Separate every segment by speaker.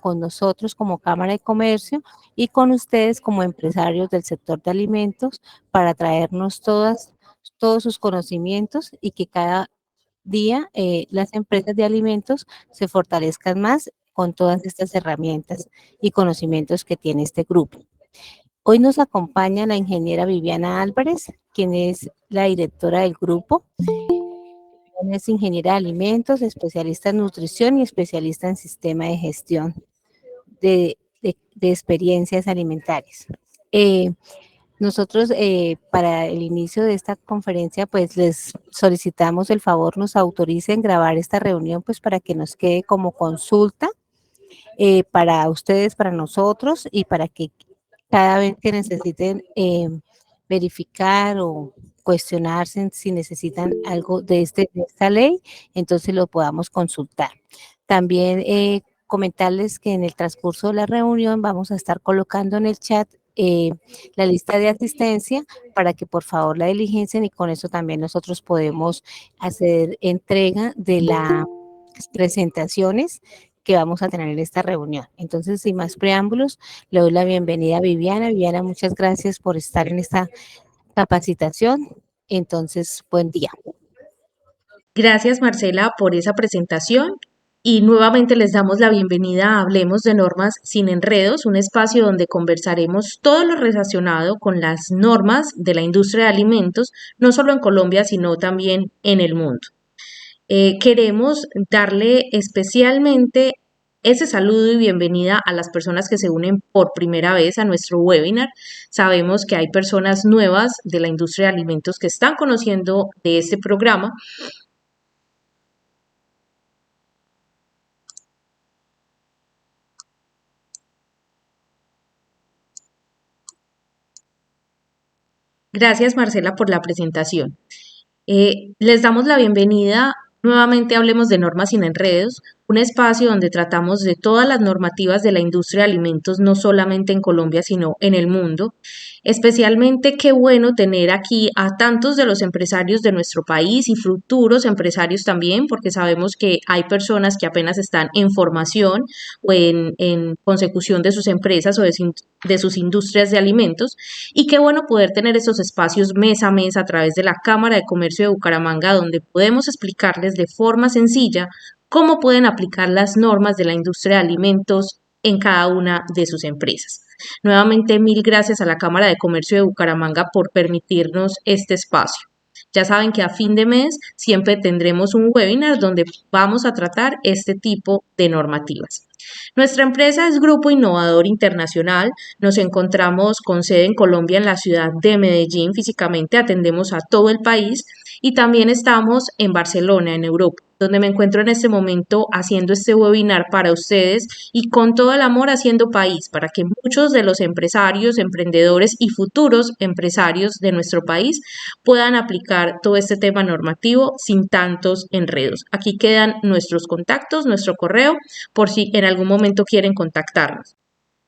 Speaker 1: con nosotros como Cámara de Comercio y con ustedes como empresarios del sector de alimentos para traernos todos sus conocimientos y que cada día las empresas de alimentos se fortalezcan más con todas estas herramientas y conocimientos que tiene este grupo. Hoy nos acompaña la ingeniera Viviana Álvarez, quien es la directora del grupo. Es ingeniera de alimentos, especialista en nutrición y especialista en sistema de gestión de experiencias alimentarias. Nosotros para el inicio de esta conferencia pues les solicitamos el favor nos autoricen grabar esta reunión pues para que nos quede como consulta para ustedes, para nosotros y para que cada vez que necesiten verificar o cuestionarse si necesitan algo de esta ley, entonces lo podamos consultar. También comentarles que en el transcurso de la reunión vamos a estar colocando en el chat la lista de asistencia para que por favor la diligencien y con eso también nosotros podemos hacer entrega de las presentaciones que vamos a tener en esta reunión. Entonces, sin más preámbulos, le doy la bienvenida a Viviana. Viviana, muchas gracias por estar en esta capacitación. Entonces, buen día.
Speaker 2: Gracias, Marcela, por esa presentación. Y nuevamente les damos la bienvenida a Hablemos de Normas sin Enredos, un espacio donde conversaremos todo lo relacionado con las normas de la industria de alimentos, no solo en Colombia, sino también en el mundo. Queremos darle especialmente ese saludo y bienvenida a las personas que se unen por primera vez a nuestro webinar. Sabemos que hay personas nuevas de la industria de alimentos que están conociendo de este programa. Gracias, Marcela, por la presentación. Les damos la bienvenida. Nuevamente Hablemos de Normas sin Enredos, un espacio donde tratamos de todas las normativas de la industria de alimentos, no solamente en Colombia, sino en el mundo. Especialmente qué bueno tener aquí a tantos de los empresarios de nuestro país y futuros empresarios también, porque sabemos que hay personas que apenas están en formación o en consecución de sus empresas o de sus industrias de alimentos. Y qué bueno poder tener esos espacios mes a mes a través de la Cámara de Comercio de Bucaramanga, donde podemos explicarles de forma sencilla cómo pueden aplicar las normas de la industria de alimentos en cada una de sus empresas. Nuevamente, mil gracias a la Cámara de Comercio de Bucaramanga por permitirnos este espacio. Ya saben que a fin de mes siempre tendremos un webinar donde vamos a tratar este tipo de normativas. Nuestra empresa es Grupo Innovador Internacional. Nos encontramos con sede en Colombia, en la ciudad de Medellín. Físicamente atendemos a todo el país y también estamos en Barcelona, en Europa, donde me encuentro en este momento haciendo este webinar para ustedes y con todo el amor haciendo país, para que muchos de los empresarios, emprendedores y futuros empresarios de nuestro país puedan aplicar todo este tema normativo sin tantos enredos. Aquí quedan nuestros contactos, nuestro correo, por si en algún momento quieren contactarnos.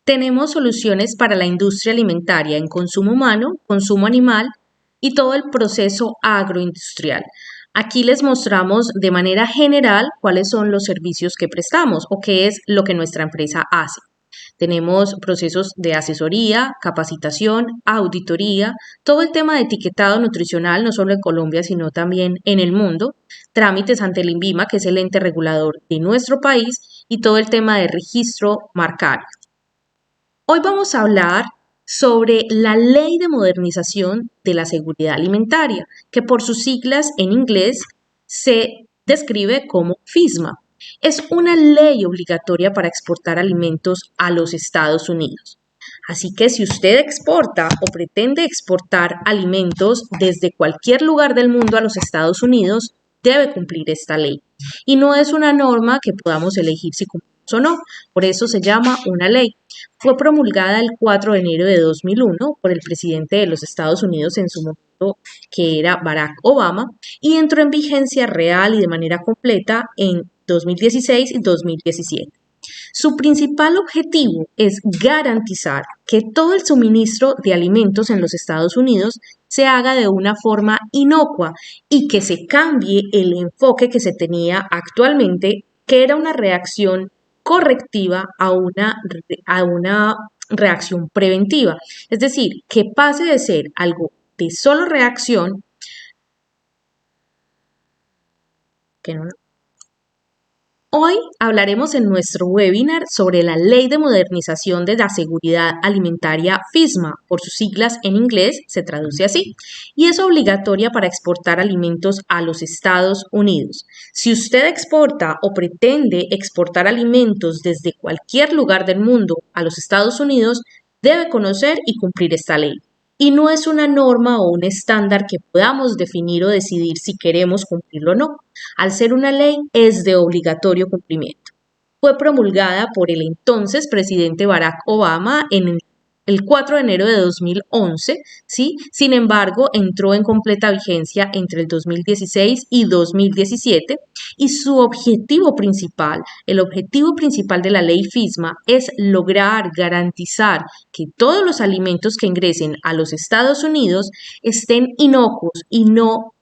Speaker 2: Tenemos soluciones para la industria alimentaria en consumo humano, consumo animal y todo el proceso agroindustrial. Aquí les mostramos de manera general cuáles son los servicios que prestamos o qué es lo que nuestra empresa hace. Tenemos procesos de asesoría, capacitación, auditoría, todo el tema de etiquetado nutricional, no solo en Colombia, sino también en el mundo, trámites ante el INVIMA, que es el ente regulador de nuestro país, y todo el tema de registro marcario. Hoy vamos a hablar sobre la Ley de Modernización de la Seguridad Alimentaria, que por sus siglas en inglés se describe como FISMA. Es una ley obligatoria para exportar alimentos a los Estados Unidos. Así que si usted exporta o pretende exportar alimentos desde cualquier lugar del mundo a los Estados Unidos, debe cumplir esta ley. Y no es una norma que podamos elegir si cumplimos o no, por eso se llama una ley. Fue promulgada el 4 de enero de 2001 por el presidente de los Estados Unidos en su momento, que era Barack Obama, y entró en vigencia real y de manera completa en 2016 y 2017. Su principal objetivo es garantizar que todo el suministro de alimentos en los Estados Unidos se haga de una forma inocua y que se cambie el enfoque que se tenía actualmente, que era una reacción correctiva a una reacción preventiva. Es decir, que pase de ser algo de solo reacción, que no. Hoy hablaremos en nuestro webinar sobre la Ley de Modernización de la Seguridad Alimentaria FISMA, por sus siglas en inglés se traduce así, y es obligatoria para exportar alimentos a los Estados Unidos. Si usted exporta o pretende exportar alimentos desde cualquier lugar del mundo a los Estados Unidos, debe conocer y cumplir esta ley. Y no es una norma o un estándar que podamos definir o decidir si queremos cumplirlo o no. Al ser una ley, es de obligatorio cumplimiento. Fue promulgada por el entonces presidente Barack Obama en el 4 de enero de 2011, ¿sí? Sin embargo, entró en completa vigencia entre el 2016 y 2017 y su objetivo principal, el objetivo principal de la ley FISMA es lograr garantizar que todos los alimentos que ingresen a los Estados Unidos estén inocuos y no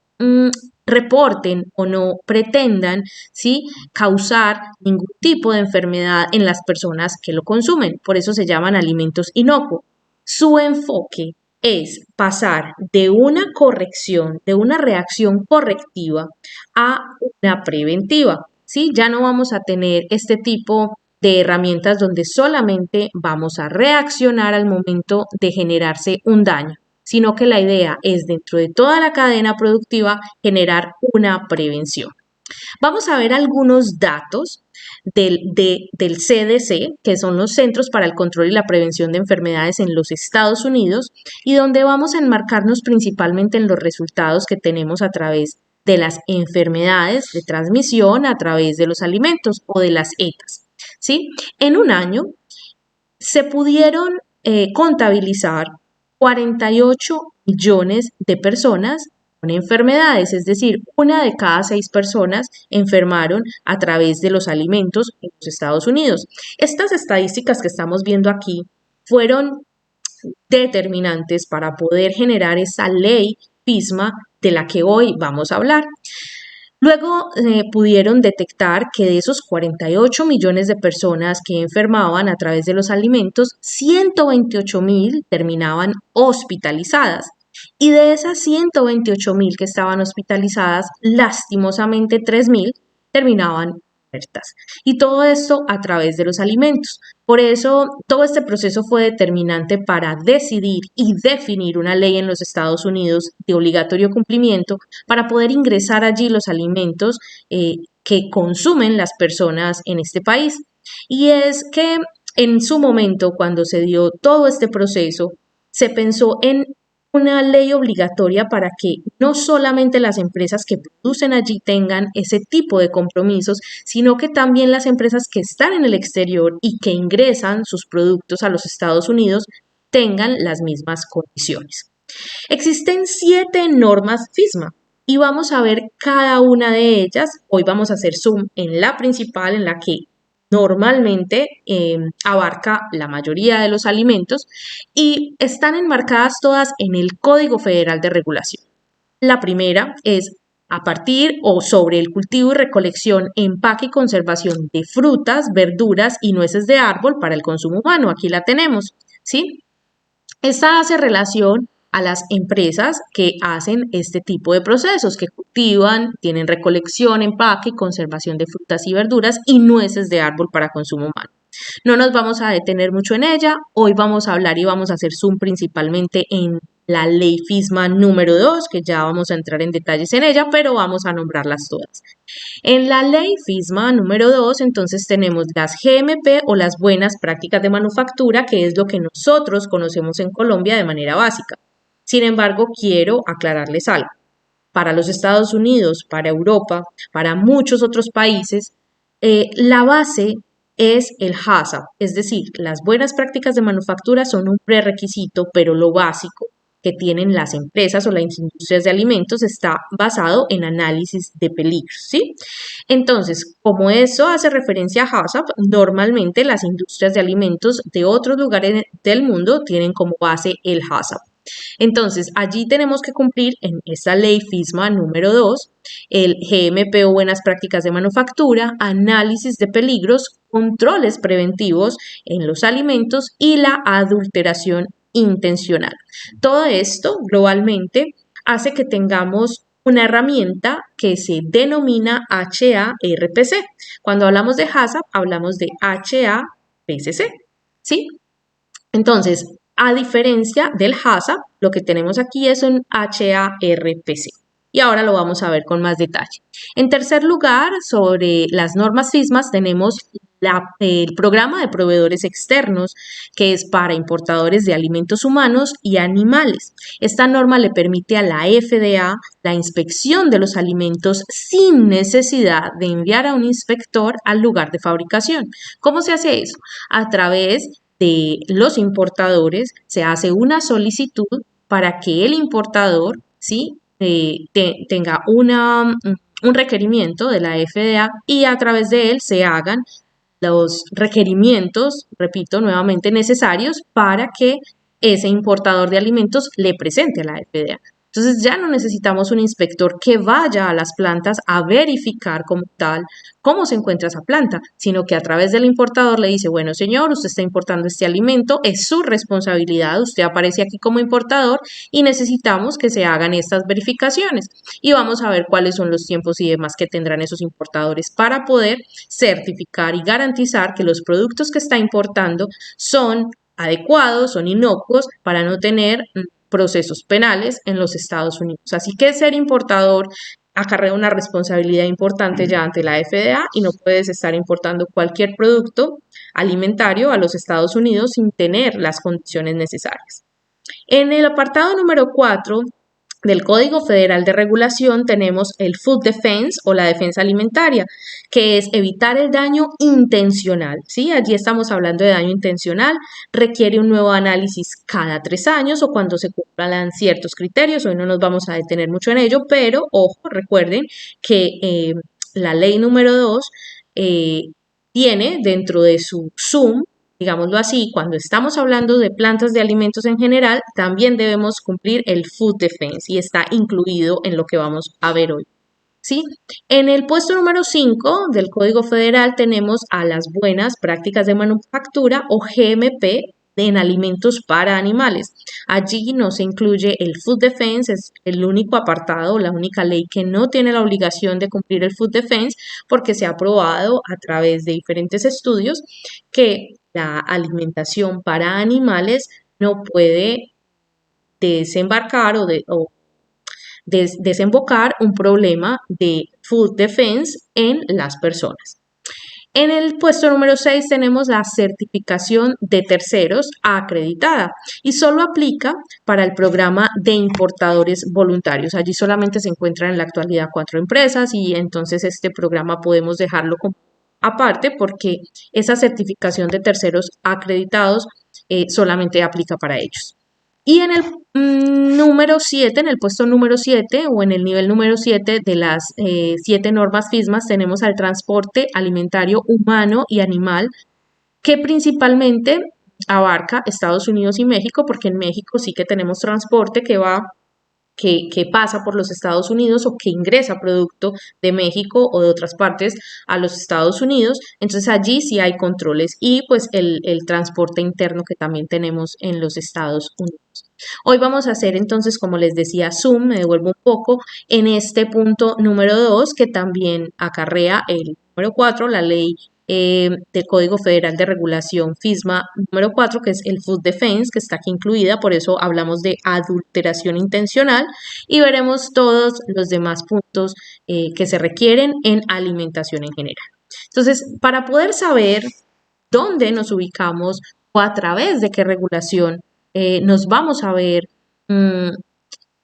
Speaker 2: reporten o no pretendan, ¿sí?, causar ningún tipo de enfermedad en las personas que lo consumen. Por eso se llaman alimentos inocuos. Su enfoque es pasar de una corrección, de una reacción correctiva a una preventiva, ¿sí? Ya no vamos a tener este tipo de herramientas donde solamente vamos a reaccionar al momento de generarse un daño, sino que la idea es dentro de toda la cadena productiva generar una prevención. Vamos a ver algunos datos del CDC, que son los Centros para el Control y la Prevención de Enfermedades en los Estados Unidos, y donde vamos a enmarcarnos principalmente en los resultados que tenemos a través de las enfermedades de transmisión a través de los alimentos o de las ETAs, ¿sí? En un año se pudieron contabilizar 48 millones de personas con enfermedades, es decir, una de cada 6 personas enfermaron a través de los alimentos en los Estados Unidos. Estas estadísticas que estamos viendo aquí fueron determinantes para poder generar esa ley FISMA de la que hoy vamos a hablar. Luego pudieron detectar que de esos 48 millones de personas que enfermaban a través de los alimentos, 128.000 terminaban hospitalizadas. Y de esas 128.000 que estaban hospitalizadas, lastimosamente 3.000 terminaban muertas. Y todo esto a través de los alimentos. Por eso, todo este proceso fue determinante para decidir y definir una ley en los Estados Unidos de obligatorio cumplimiento para poder ingresar allí los alimentos que consumen las personas en este país. Y es que en su momento, cuando se dio todo este proceso, se pensó en una ley obligatoria para que no solamente las empresas que producen allí tengan ese tipo de compromisos, sino que también las empresas que están en el exterior y que ingresan sus productos a los Estados Unidos tengan las mismas condiciones. Existen 7 normas FISMA y vamos a ver cada una de ellas. Hoy vamos a hacer zoom en la principal, en la que normalmente abarca la mayoría de los alimentos y están enmarcadas todas en el Código Federal de Regulación. La primera es a partir o sobre el cultivo y recolección, empaque y conservación de frutas, verduras y nueces de árbol para el consumo humano. Aquí la tenemos, ¿sí? Esta hace relación a las empresas que hacen este tipo de procesos, que cultivan, tienen recolección, empaque y conservación de frutas y verduras y nueces de árbol para consumo humano. No nos vamos a detener mucho en ella, hoy vamos a hablar y vamos a hacer zoom principalmente en la ley FISMA número 2, que ya vamos a entrar en detalles en ella, pero vamos a nombrarlas todas. En la ley FISMA número 2, entonces tenemos las GMP o las buenas prácticas de manufactura, que es lo que nosotros conocemos en Colombia de manera básica. Sin embargo, quiero aclararles algo. Para los Estados Unidos, para Europa, para muchos otros países, la base es el HACCP, es decir, las buenas prácticas de manufactura son un prerequisito, pero lo básico que tienen las empresas o las industrias de alimentos está basado en análisis de peligros, ¿sí? Entonces, como eso hace referencia a HACCP, normalmente las industrias de alimentos de otros lugares del mundo tienen como base el HACCP. Entonces, allí tenemos que cumplir en esta ley FISMA número 2, el GMP o buenas prácticas de manufactura, análisis de peligros, controles preventivos en los alimentos y la adulteración intencional. Todo esto globalmente hace que tengamos una herramienta que se denomina HARPC. Cuando hablamos de HACCP, hablamos de HAPCC, ¿sí? Entonces, a diferencia del HACCP, lo que tenemos aquí es un HARPC. Y ahora lo vamos a ver con más detalle. En tercer lugar, sobre las normas FISMAS, tenemos el programa de proveedores externos, que es para importadores de alimentos humanos y animales. Esta norma le permite a la FDA la inspección de los alimentos sin necesidad de enviar a un inspector al lugar de fabricación. ¿Cómo se hace eso? A través de los importadores se hace una solicitud para que el importador, ¿sí? Tenga un requerimiento de la FDA y a través de él se hagan los requerimientos, repito nuevamente, necesarios para que ese importador de alimentos le presente a la FDA. Entonces ya no necesitamos un inspector que vaya a las plantas a verificar como tal cómo se encuentra esa planta, sino que a través del importador le dice, bueno señor, usted está importando este alimento, es su responsabilidad, usted aparece aquí como importador y necesitamos que se hagan estas verificaciones. Y vamos a ver cuáles son los tiempos y demás que tendrán esos importadores para poder certificar y garantizar que los productos que está importando son adecuados, son inocuos para no tener procesos penales en los Estados Unidos. Así que ser importador acarrea una responsabilidad importante ya ante la FDA y no puedes estar importando cualquier producto alimentario a los Estados Unidos sin tener las condiciones necesarias. En el apartado número 4 del Código Federal de Regulación tenemos el Food Defense o la defensa alimentaria, que es evitar el daño intencional, ¿sí? Allí estamos hablando de daño intencional, requiere un nuevo análisis cada 3 años o cuando se cumplan ciertos criterios. Hoy no nos vamos a detener mucho en ello, pero ojo, recuerden que la ley número 2 tiene dentro de su SUM, digámoslo así, cuando estamos hablando de plantas de alimentos en general, también debemos cumplir el Food Defense y está incluido en lo que vamos a ver hoy. ¿Sí? En el puesto número 5 del Código Federal tenemos a las buenas prácticas de manufactura o GMP en alimentos para animales. Allí no se incluye el Food Defense, es el único apartado, la única ley que no tiene la obligación de cumplir el Food Defense porque se ha probado a través de diferentes estudios que la alimentación para animales no puede desembarcar o desembocar un problema de food defense en las personas. En el puesto número 6 tenemos la certificación de terceros acreditada y solo aplica para el programa de importadores voluntarios. Allí solamente se encuentran en la actualidad 4 empresas y entonces este programa podemos dejarlo aparte porque esa certificación de terceros acreditados solamente aplica para ellos. Y en el número 7, en el puesto número 7 o en el nivel número 7 de las 7 normas FISMAS tenemos al transporte alimentario humano y animal que principalmente abarca Estados Unidos y México, porque en México sí que tenemos transporte que pasa por los Estados Unidos o que ingresa producto de México o de otras partes a los Estados Unidos. Entonces allí sí hay controles y pues el transporte interno que también tenemos en los Estados Unidos. Hoy vamos a hacer entonces, como les decía, zoom, me devuelvo un poco, en este punto número 2 que también acarrea el número 4, la ley del Código Federal de Regulación FISMA número 4, que es el Food Defense, que está aquí incluida, por eso hablamos de adulteración intencional y veremos todos los demás puntos que se requieren en alimentación en general. Entonces, para poder saber dónde nos ubicamos o a través de qué regulación nos vamos a ver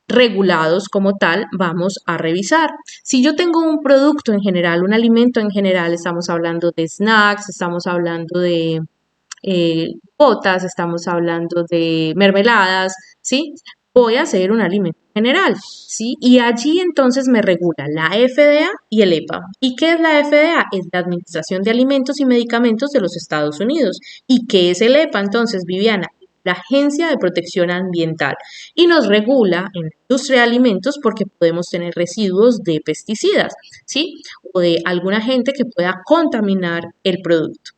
Speaker 2: regulados como tal, vamos a revisar. Si yo tengo un producto en general, un alimento en general, estamos hablando de snacks, estamos hablando de botas, estamos hablando de mermeladas, ¿sí? Voy a hacer un alimento general, ¿sí? Y allí entonces me regula la FDA y el EPA. ¿Y qué es la FDA? Es la Administración de Alimentos y Medicamentos de los Estados Unidos. ¿Y qué es el EPA entonces, Viviana? la Agencia de Protección Ambiental, y nos regula en la industria de alimentos porque podemos tener residuos de pesticidas, ¿sí? O de algún agente que pueda contaminar el producto.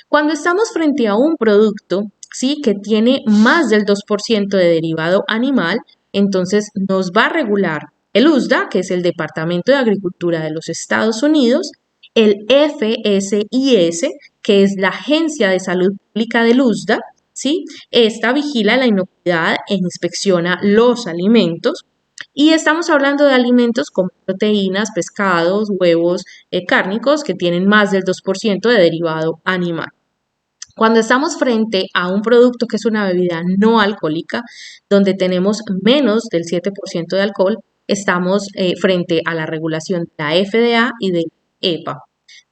Speaker 2: Cuando estamos frente a un producto, ¿sí? Que tiene más del 2% de derivado animal, entonces nos va a regular el USDA, que es el Departamento de Agricultura de los Estados Unidos, el FSIS, que es la Agencia de Salud Pública del USDA, ¿sí? Esta vigila la inocuidad e inspecciona los alimentos. Y estamos hablando de alimentos como proteínas, pescados, huevos, cárnicos que tienen más del 2% de derivado animal. Cuando estamos frente a un producto que es una bebida no alcohólica, donde tenemos menos del 7% de alcohol, estamos frente a la regulación de la FDA y de EPA,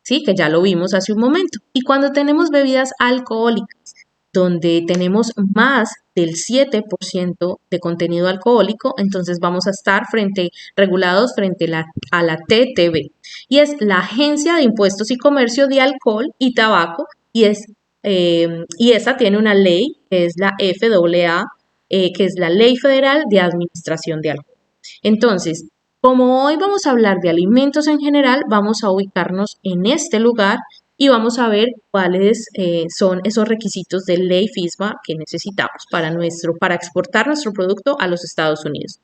Speaker 2: ¿sí? Que ya lo vimos hace un momento. Y cuando tenemos bebidas alcohólicas, donde tenemos más del 7% de contenido alcohólico, entonces vamos a estar regulados frente a la TTB. Y es la Agencia de Impuestos y Comercio de Alcohol y Tabaco, y esa tiene una ley, que es la FAA, que es la Ley Federal de Administración de Alcohol. Entonces, como hoy vamos a hablar de alimentos en general, vamos a ubicarnos en este lugar y vamos a ver cuáles son esos requisitos de ley FISMA que necesitamos para exportar nuestro producto a los Estados Unidos.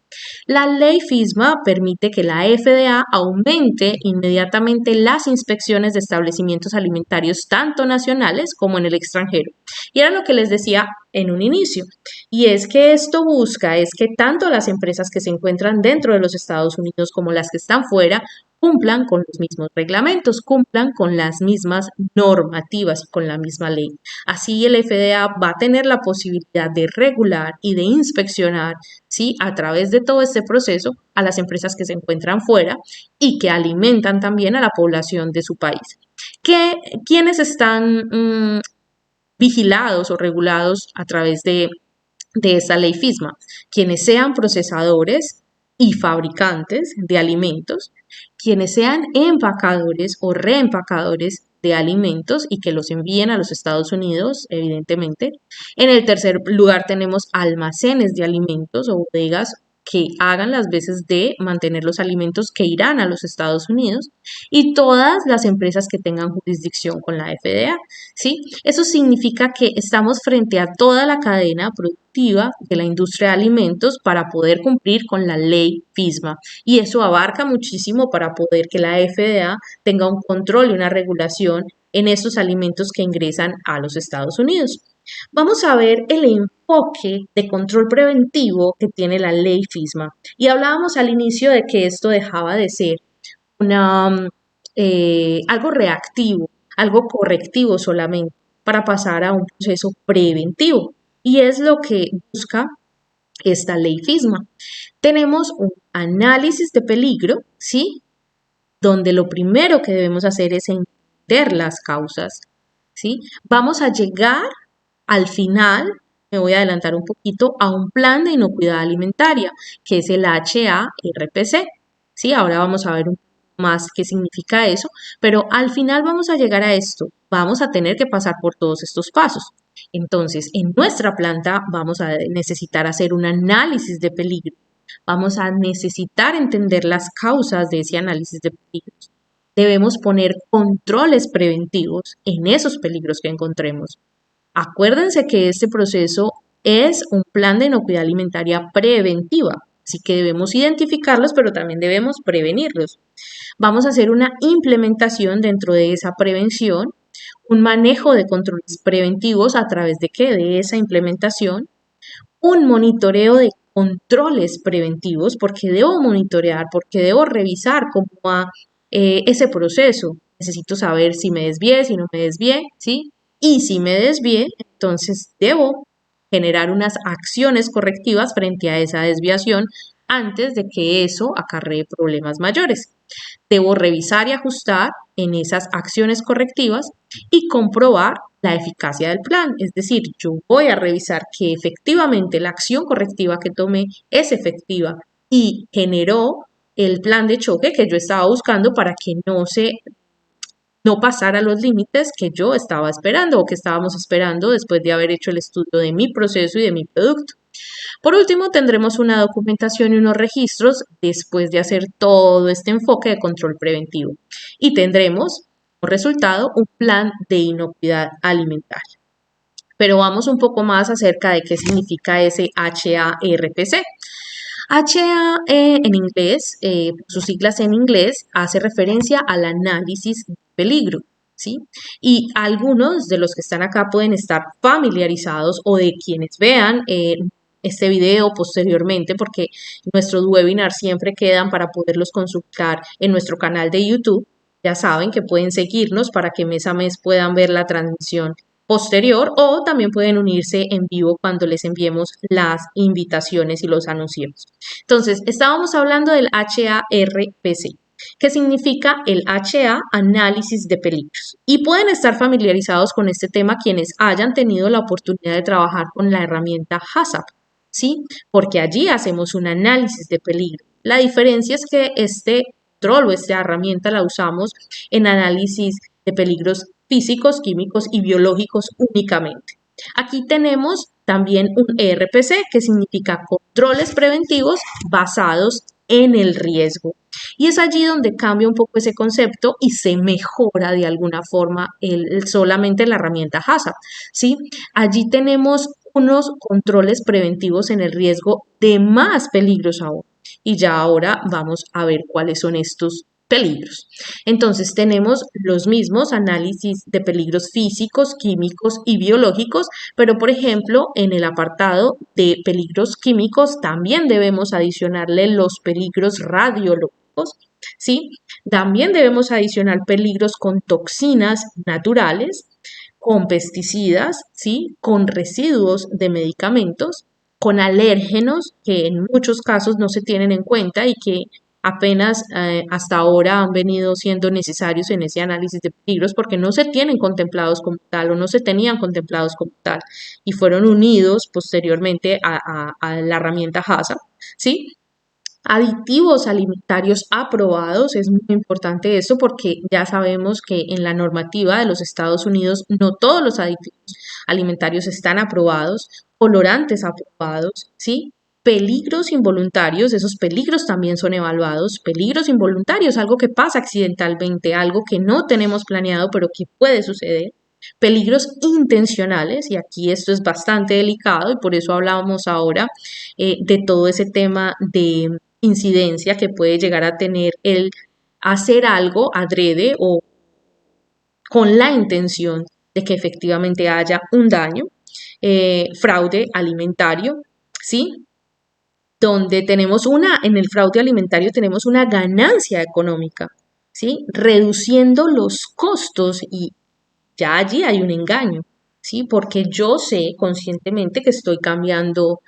Speaker 2: La ley FISMA permite que la FDA aumente inmediatamente las inspecciones de establecimientos alimentarios tanto nacionales como en el extranjero. Y era lo que les decía en un inicio. Y es que esto busca es que tanto las empresas que se encuentran dentro de los Estados Unidos como las que están fuera cumplan con los mismos reglamentos, cumplan con las mismas normativas, con la misma ley. Así el FDA va a tener la posibilidad de regular y de inspeccionar, ¿sí? A través de todo este proceso a las empresas que se encuentran fuera y que alimentan también a la población de su país. ¿Quiénes están vigilados o regulados a través de esta ley FISMA? Quienes sean procesadores y fabricantes de alimentos, quienes sean empacadores o reempacadores de alimentos y que los envíen a los Estados Unidos, evidentemente. En el tercer lugar tenemos almacenes de alimentos o bodegas que hagan las veces de mantener los alimentos que irán a los Estados Unidos y todas las empresas que tengan jurisdicción con la FDA, ¿sí? Eso significa que estamos frente a toda la cadena productiva de la industria de alimentos para poder cumplir con la ley FISMA. Y eso abarca muchísimo para poder que la FDA tenga un control y una regulación en esos alimentos que ingresan a los Estados Unidos. Vamos a ver el enfoque de control preventivo que tiene la ley FISMA. Y hablábamos al inicio de que esto dejaba de ser algo reactivo, algo correctivo solamente, para pasar a un proceso preventivo. Y es lo que busca esta ley FISMA. Tenemos un análisis de peligro, ¿sí? Donde lo primero que debemos hacer es entender las causas, ¿sí? Vamos a llegar al final, me voy a adelantar un poquito, a un plan de inocuidad alimentaria, que es el HARPC, ¿sí? Ahora vamos a ver un poco más qué significa eso, pero al final vamos a llegar a esto, vamos a tener que pasar por todos estos pasos. Entonces, en nuestra planta vamos a necesitar hacer un análisis de peligro, vamos a necesitar entender las causas de ese análisis de peligros. Debemos poner controles preventivos en esos peligros que encontremos. Acuérdense que este proceso es un plan de inocuidad alimentaria preventiva, así que debemos identificarlos, pero también debemos prevenirlos. Vamos a hacer una implementación dentro de esa prevención, un manejo de controles preventivos a través de qué, de esa implementación, un monitoreo de controles preventivos, porque debo monitorear, porque debo revisar cómo va ese proceso. Necesito saber si me desvié, si no me desvié, ¿sí? Y si me desvié, entonces debo generar unas acciones correctivas frente a esa desviación antes de que eso acarree problemas mayores. Debo revisar y ajustar en esas acciones correctivas y comprobar la eficacia del plan. Es decir, yo voy a revisar que efectivamente la acción correctiva que tomé es efectiva y generó el plan de choque que yo estaba buscando para que no se no pasara los límites que yo estaba esperando o que estábamos esperando después de haber hecho el estudio de mi proceso y de mi producto. Por último, tendremos una documentación y unos registros después de hacer todo este enfoque de control preventivo. Y tendremos como resultado un plan de inocuidad alimentaria. Pero vamos un poco más acerca de qué significa ese HARPC. HA en inglés, sus siglas en inglés, hace referencia al análisis de peligro, ¿sí? Y algunos de los que están acá pueden estar familiarizados o de quienes vean este video posteriormente, porque nuestros webinars siempre quedan para poderlos consultar en nuestro canal de YouTube. Ya saben que pueden seguirnos para que mes a mes puedan ver la transmisión posterior o también pueden unirse en vivo cuando les enviemos las invitaciones y los anuncios. Entonces, estábamos hablando del HARPC, que significa el HA, análisis de peligros. Y pueden estar familiarizados con este tema quienes hayan tenido la oportunidad de trabajar con la herramienta HACCP, ¿sí? Porque allí hacemos un análisis de peligro. La diferencia es que este control o esta herramienta la usamos en análisis de peligros físicos, químicos y biológicos únicamente. Aquí tenemos también un ERPC, que significa controles preventivos basados en el riesgo. Y es allí donde cambia un poco ese concepto y se mejora de alguna forma solamente la herramienta HACCP, ¿sí? Allí tenemos unos controles preventivos en el riesgo de más peligros aún. Y ya ahora vamos a ver cuáles son estos peligros. Entonces tenemos los mismos análisis de peligros físicos, químicos y biológicos, pero por ejemplo en el apartado de peligros químicos también debemos adicionarle los peligros radiológicos, ¿sí? También debemos adicionar peligros con toxinas naturales, con pesticidas, ¿sí? Con residuos de medicamentos, con alérgenos que en muchos casos no se tienen en cuenta y que apenas hasta ahora han venido siendo necesarios en ese análisis de peligros porque no se tienen contemplados como tal o no se tenían contemplados como tal y fueron unidos posteriormente a la herramienta HACCP, ¿sí? Aditivos alimentarios aprobados, es muy importante esto porque ya sabemos que en la normativa de los Estados Unidos no todos los aditivos alimentarios están aprobados, colorantes aprobados, ¿sí? Peligros involuntarios, esos peligros también son evaluados, peligros involuntarios, algo que pasa accidentalmente, algo que no tenemos planeado pero que puede suceder. Peligros intencionales, y aquí esto es bastante delicado y por eso hablábamos ahora de todo ese tema de incidencia que puede llegar a tener el hacer algo adrede o con la intención de que efectivamente haya un daño, fraude alimentario, ¿sí? Donde tenemos en el fraude alimentario tenemos una ganancia económica, ¿sí? Reduciendo los costos y ya allí hay un engaño, ¿sí? Porque yo sé conscientemente que estoy cambiando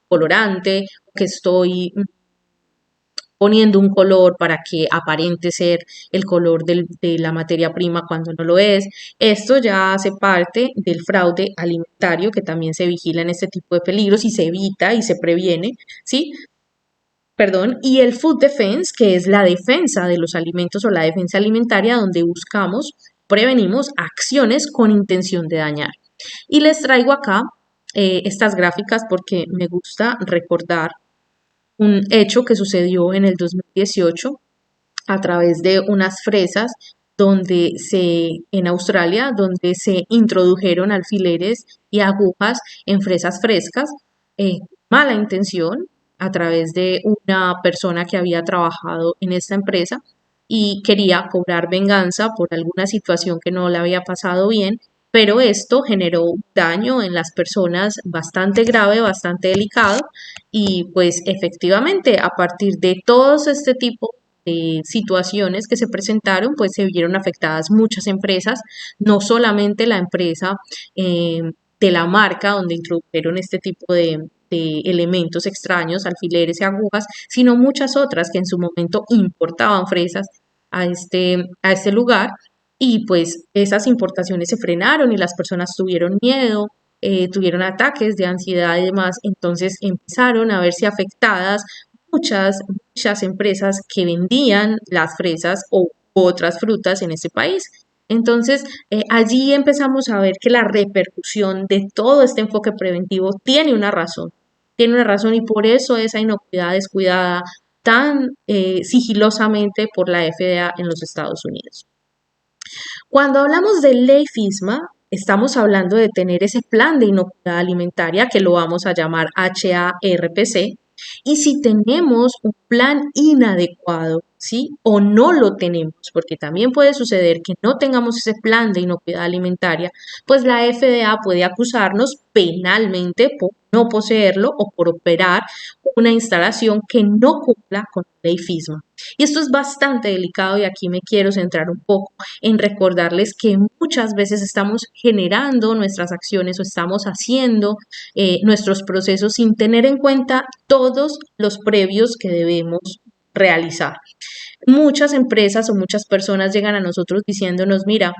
Speaker 2: colorante, que estoy poniendo un color para que aparente ser el color de la materia prima cuando no lo es. Esto ya hace parte del fraude alimentario que también se vigila en este tipo de peligros y se evita y se previene, ¿sí? Perdón, y el food defense, que es la defensa de los alimentos o la defensa alimentaria, donde buscamos, prevenimos acciones con intención de dañar. Y les traigo acá estas gráficas porque me gusta recordar un hecho que sucedió en el 2018 a través de unas fresas en Australia, donde se introdujeron alfileres y agujas en fresas frescas, mala intención, a través de una persona que había trabajado en esta empresa y quería cobrar venganza por alguna situación que no le había pasado bien, pero esto generó un daño en las personas bastante grave, bastante delicado y pues efectivamente a partir de todos este tipo de situaciones que se presentaron, pues se vieron afectadas muchas empresas, no solamente la empresa de la marca donde introdujeron este tipo de elementos extraños, alfileres y agujas, sino muchas otras que en su momento importaban fresas a este lugar y pues esas importaciones se frenaron y las personas tuvieron miedo, tuvieron ataques de ansiedad y demás, entonces empezaron a verse afectadas muchas empresas que vendían las fresas o otras frutas en ese país. Entonces, allí empezamos a ver que la repercusión de todo este enfoque preventivo tiene una razón y por eso esa inocuidad es cuidada tan sigilosamente por la FDA en los Estados Unidos. Cuando hablamos de ley FISMA, estamos hablando de tener ese plan de inocuidad alimentaria que lo vamos a llamar HARPC. Y si tenemos un plan inadecuado, ¿sí? O no lo tenemos, porque también puede suceder que no tengamos ese plan de inocuidad alimentaria, pues la FDA puede acusarnos penalmente por no poseerlo o por operar una instalación que no cumpla con la ley FISMA. Y esto es bastante delicado y aquí me quiero centrar un poco en recordarles que muchas veces estamos generando nuestras acciones o estamos haciendo nuestros procesos sin tener en cuenta todos los previos que debemos realizar. Muchas empresas o muchas personas llegan a nosotros diciéndonos, mira,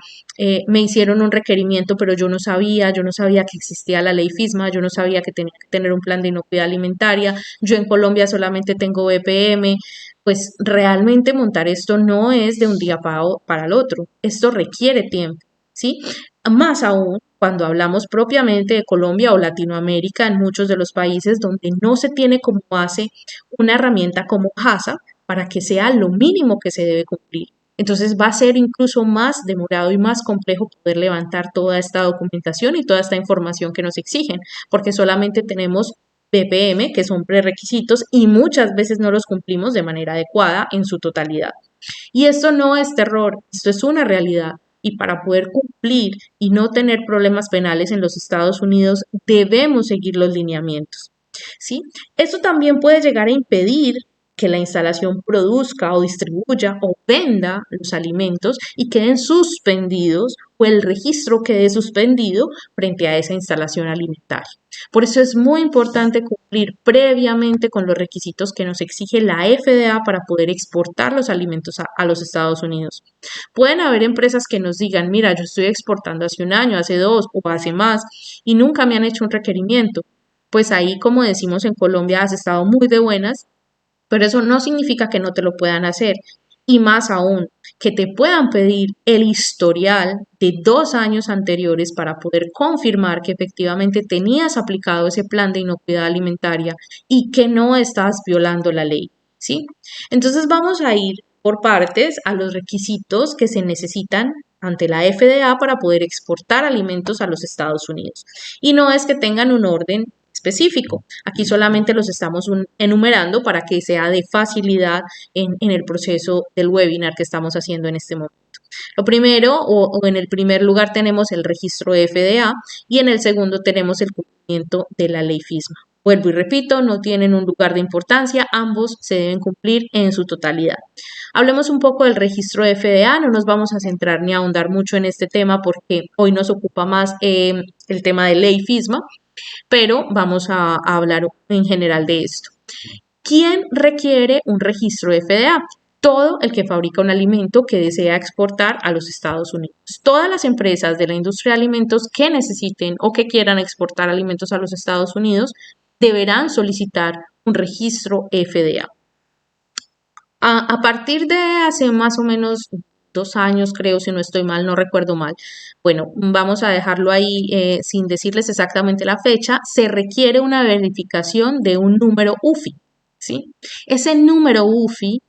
Speaker 2: me hicieron un requerimiento, pero yo no sabía que existía la ley FISMA, yo no sabía que tenía que tener un plan de inocuidad alimentaria, yo en Colombia solamente tengo BPM, pues realmente montar esto no es de un día para el otro, esto requiere tiempo, ¿sí? Más aún cuando hablamos propiamente de Colombia o Latinoamérica, en muchos de los países donde no se tiene como base una herramienta como HACCP, para que sea lo mínimo que se debe cumplir. Entonces va a ser incluso más demorado y más complejo poder levantar toda esta documentación y toda esta información que nos exigen, porque solamente tenemos BPM, que son prerequisitos, y muchas veces no los cumplimos de manera adecuada en su totalidad. Y esto no es terror, esto es una realidad. Y para poder cumplir y no tener problemas penales en los Estados Unidos, debemos seguir los lineamientos. ¿Sí? Esto también puede llegar a impedir que la instalación produzca o distribuya o venda los alimentos y queden suspendidos o el registro quede suspendido frente a esa instalación alimentaria. Por eso es muy importante cumplir previamente con los requisitos que nos exige la FDA para poder exportar los alimentos a los Estados Unidos. Pueden haber empresas que nos digan, mira, yo estoy exportando hace un año, hace dos o hace más y nunca me han hecho un requerimiento. Pues ahí, como decimos en Colombia, has estado muy de buenas, pero eso no significa que no te lo puedan hacer. Y más aún, que te puedan pedir el historial de 2 años anteriores para poder confirmar que efectivamente tenías aplicado ese plan de inocuidad alimentaria y que no estás violando la ley, ¿sí? Entonces vamos a ir por partes a los requisitos que se necesitan ante la FDA para poder exportar alimentos a los Estados Unidos. Y no es que tengan un orden específico. Aquí solamente los estamos enumerando para que sea de facilidad en el proceso del webinar que estamos haciendo en este momento. Lo primero, o en el primer lugar, tenemos el registro de FDA y en el segundo tenemos el cumplimiento de la ley FISMA. Vuelvo y repito, no tienen un lugar de importancia, ambos se deben cumplir en su totalidad. Hablemos un poco del registro de FDA, no nos vamos a centrar ni a ahondar mucho en este tema porque hoy nos ocupa más el tema de ley FISMA, pero vamos a hablar en general de esto. ¿Quién requiere un registro de FDA? Todo el que fabrica un alimento que desea exportar a los Estados Unidos. Todas las empresas de la industria de alimentos que necesiten o que quieran exportar alimentos a los Estados Unidos deberán solicitar un registro FDA. A partir de hace más o menos 2 años, creo, si no estoy mal, no recuerdo mal. Bueno, vamos a dejarlo ahí sin decirles exactamente la fecha. Se requiere una verificación de un número UFI, ¿sí? Ese número UFI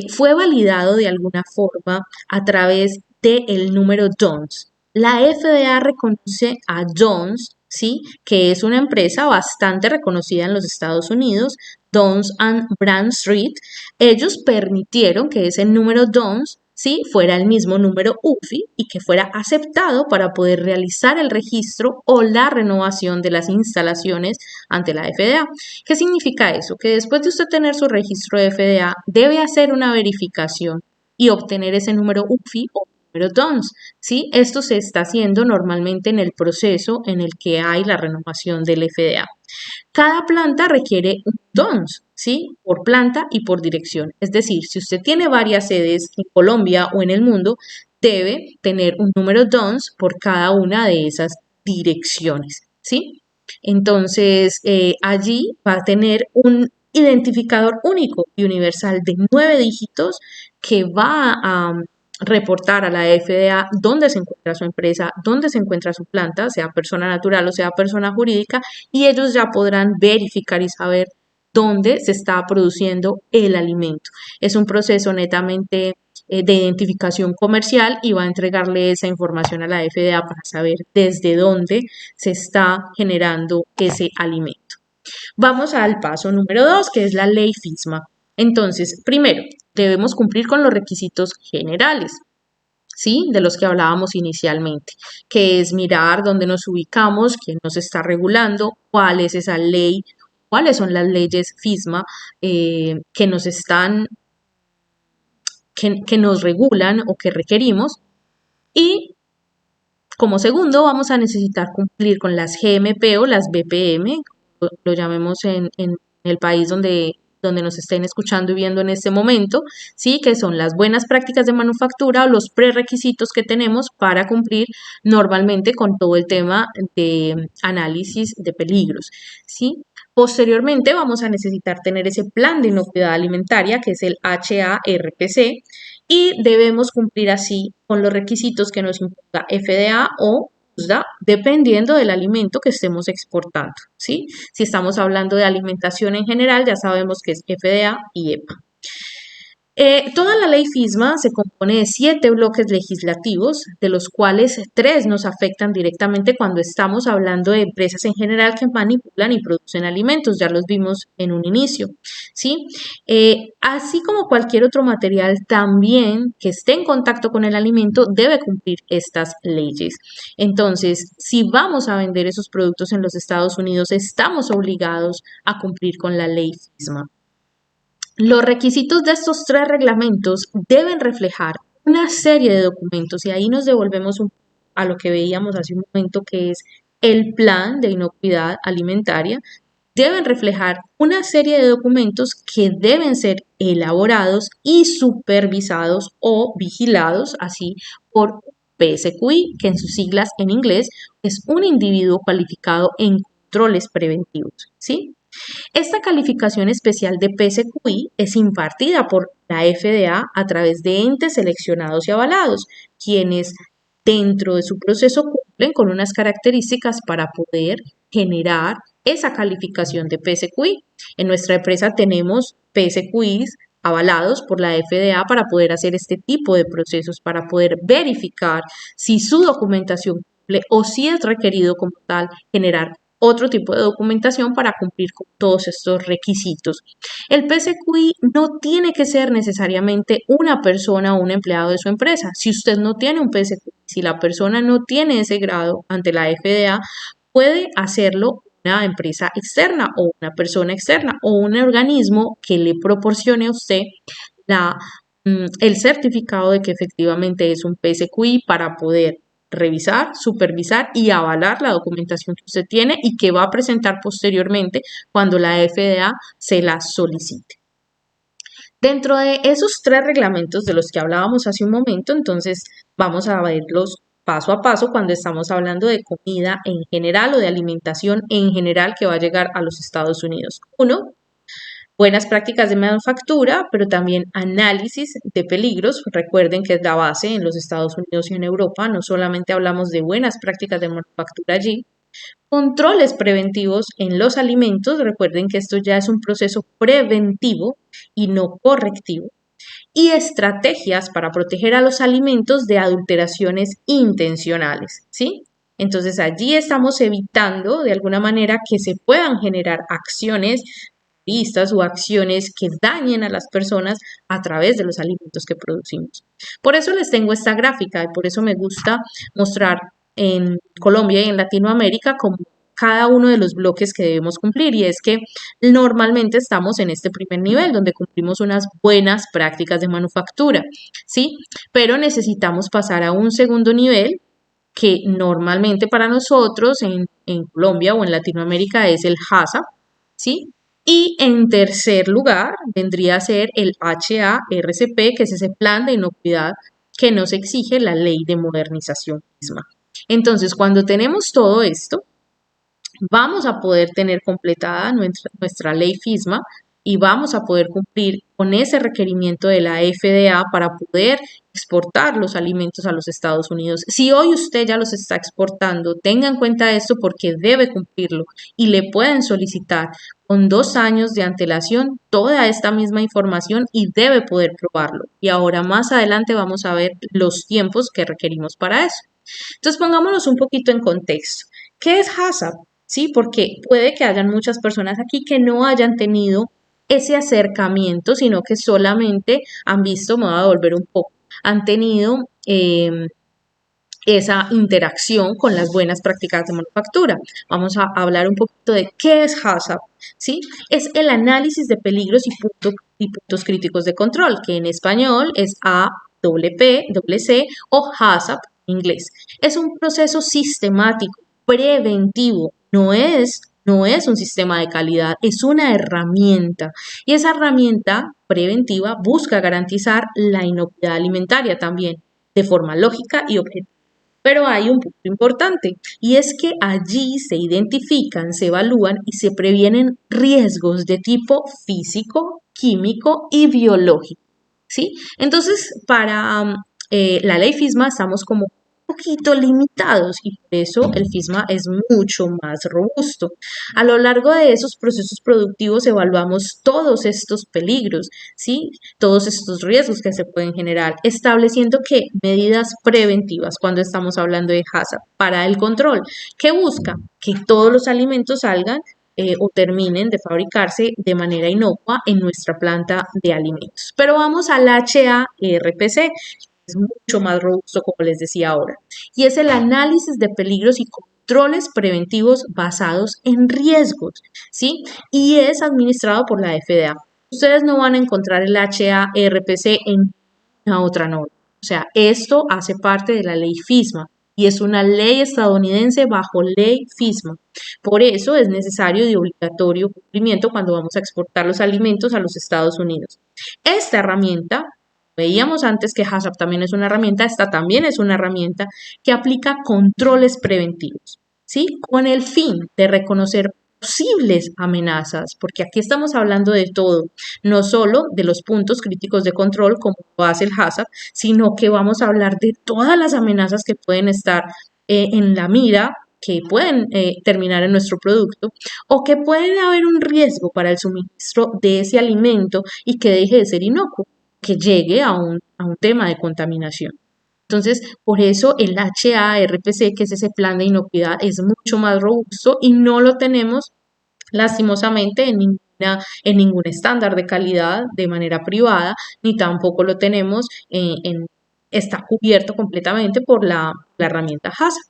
Speaker 2: fue validado de alguna forma a través del número DONS. La FDA reconoce a DONS, ¿sí? Que es una empresa bastante reconocida en los Estados Unidos, Downs and Bradstreet. Ellos permitieron que ese número DONS, ¿sí? Fuera el mismo número UFI y que fuera aceptado para poder realizar el registro o la renovación de las instalaciones ante la FDA. ¿Qué significa eso? Que después de usted tener su registro de FDA, debe hacer una verificación y obtener ese número UFI o número DONS, ¿sí? Esto se está haciendo normalmente en el proceso en el que hay la renovación del FDA. Cada planta requiere un DONS, ¿sí? Por planta y por dirección. Es decir, si usted tiene varias sedes en Colombia o en el mundo, debe tener un número DONS por cada una de esas direcciones, ¿sí? Entonces, allí va a tener un identificador único y universal de 9 dígitos que va reportar a la FDA dónde se encuentra su empresa, dónde se encuentra su planta, sea persona natural o sea persona jurídica, y ellos ya podrán verificar y saber dónde se está produciendo el alimento. Es un proceso netamente de identificación comercial y va a entregarle esa información a la FDA para saber desde dónde se está generando ese alimento. Vamos al paso número 2, que es la ley FISMA. Entonces, primero, debemos cumplir con los requisitos generales, ¿sí? De los que hablábamos inicialmente, que es mirar dónde nos ubicamos, quién nos está regulando, cuál es esa ley, cuáles son las leyes FISMA que nos están, que nos regulan o que requerimos. Y como segundo, vamos a necesitar cumplir con las GMP o las BPM, lo llamemos en el país donde nos estén escuchando y viendo en este momento, sí, que son las buenas prácticas de manufactura o los prerequisitos que tenemos para cumplir normalmente con todo el tema de análisis de peligros, sí. Posteriormente vamos a necesitar tener ese plan de inocuidad alimentaria, que es el HARPC, y debemos cumplir así con los requisitos que nos imponga FDA o USDA, dependiendo del alimento que estemos exportando, ¿sí? Si estamos hablando de alimentación en general, ya sabemos que es FDA y EPA. Toda la ley FISMA se compone de 7 bloques legislativos, de los cuales 3 nos afectan directamente cuando estamos hablando de empresas en general que manipulan y producen alimentos, ya los vimos en un inicio, ¿sí? Así como cualquier otro material también que esté en contacto con el alimento debe cumplir estas leyes. Entonces, si vamos a vender esos productos en los Estados Unidos, estamos obligados a cumplir con la ley FISMA. Los requisitos de estos 3 reglamentos deben reflejar una serie de documentos y ahí nos devolvemos a lo que veíamos hace un momento, que es el plan de inocuidad alimentaria. Deben reflejar una serie de documentos que deben ser elaborados y supervisados o vigilados así por PSQI, que en sus siglas en inglés es un individuo cualificado en controles preventivos, ¿sí? Esta calificación especial de PSQI es impartida por la FDA a través de entes seleccionados y avalados, quienes dentro de su proceso cumplen con unas características para poder generar esa calificación de PSQI. En nuestra empresa tenemos PSQIs avalados por la FDA para poder hacer este tipo de procesos, para poder verificar si su documentación cumple o si es requerido como tal generar otro tipo de documentación para cumplir con todos estos requisitos. El PSQI no tiene que ser necesariamente una persona o un empleado de su empresa. Si usted no tiene un PSQI, si la persona no tiene ese grado ante la FDA, puede hacerlo una empresa externa o una persona externa o un organismo que le proporcione a usted el certificado de que efectivamente es un PSQI para poder revisar, supervisar y avalar la documentación que usted tiene y que va a presentar posteriormente cuando la FDA se la solicite. Dentro de esos 3 reglamentos de los que hablábamos hace un momento, entonces vamos a verlos paso a paso cuando estamos hablando de comida en general o de alimentación en general que va a llegar a los Estados Unidos. 1. Buenas prácticas de manufactura, pero también análisis de peligros. Recuerden que es la base en los Estados Unidos y en Europa. No solamente hablamos de buenas prácticas de manufactura allí. Controles preventivos en los alimentos. Recuerden que esto ya es un proceso preventivo y no correctivo. Y estrategias para proteger a los alimentos de adulteraciones intencionales, ¿sí? Entonces allí estamos evitando de alguna manera que se puedan generar acciones o acciones que dañen a las personas a través de los alimentos que producimos. Por eso les tengo esta gráfica y por eso me gusta mostrar en Colombia y en Latinoamérica como cada uno de los bloques que debemos cumplir, y es que normalmente estamos en este primer nivel donde cumplimos unas buenas prácticas de manufactura, ¿sí? Pero necesitamos pasar a un segundo nivel que normalmente para nosotros en Colombia o en Latinoamérica es el HACCP, ¿sí? Y en tercer lugar vendría a ser el HARCP, que es ese plan de inocuidad que nos exige la ley de modernización misma. Entonces, cuando tenemos todo esto, vamos a poder tener completada nuestra ley FISMA y vamos a poder cumplir con ese requerimiento de la FDA para poder exportar los alimentos a los Estados Unidos. Si hoy usted ya los está exportando, tenga en cuenta esto porque debe cumplirlo y le pueden solicitar con 2 años de antelación toda esta misma información y debe poder probarlo. Y ahora más adelante vamos a ver los tiempos que requerimos para eso. Entonces pongámonos un poquito en contexto. ¿Qué es HACCP? Sí, porque puede que hayan muchas personas aquí que no hayan tenido ese acercamiento, sino que solamente han visto, me voy a volver un poco, han tenido esa interacción con las buenas prácticas de manufactura. Vamos a hablar un poquito de qué es HACCP, ¿sí? Es el análisis de peligros y puntos críticos de control, que en español es APPC o HACCP en inglés. Es un proceso sistemático, preventivo, no es un sistema de calidad, es una herramienta. Y esa herramienta preventiva busca garantizar la inocuidad alimentaria también, de forma lógica y objetiva. Pero hay un punto importante y es que allí se identifican, se evalúan y se previenen riesgos de tipo físico, químico y biológico, ¿sí? Entonces, para la ley FISMA estamos como un poquito limitados y por eso el FISMA es mucho más robusto. A lo largo de esos procesos productivos evaluamos todos estos peligros, ¿sí? Todos estos riesgos que se pueden generar, estableciendo que medidas preventivas cuando estamos hablando de HACCP para el control, que busca que todos los alimentos salgan o terminen de fabricarse de manera inocua en nuestra planta de alimentos. Pero vamos al HARPC, es mucho más robusto, como les decía ahora, y es el análisis de peligros y controles preventivos basados en riesgos, ¿sí? Y es administrado por la FDA. Ustedes no van a encontrar el HARPC en una otra norma. O sea, esto hace parte de la ley FISMA y es una ley estadounidense bajo ley FISMA. Por eso es necesario de obligatorio cumplimiento cuando vamos a exportar los alimentos a los Estados Unidos. Esta herramienta, veíamos antes que HACCP también es una herramienta, esta también es una herramienta que aplica controles preventivos, ¿sí? Con el fin de reconocer posibles amenazas, porque aquí estamos hablando de todo, no solo de los puntos críticos de control como lo hace el HACCP, sino que vamos a hablar de todas las amenazas que pueden estar en la mira, que pueden terminar en nuestro producto o que pueden haber un riesgo para el suministro de ese alimento y que deje de ser inocuo, que llegue a un tema de contaminación. Entonces, por eso el HARPC, que es ese plan de inocuidad, es mucho más robusto y no lo tenemos lastimosamente en ningún estándar de calidad de manera privada, ni tampoco lo tenemos está cubierto completamente por la herramienta HACCP.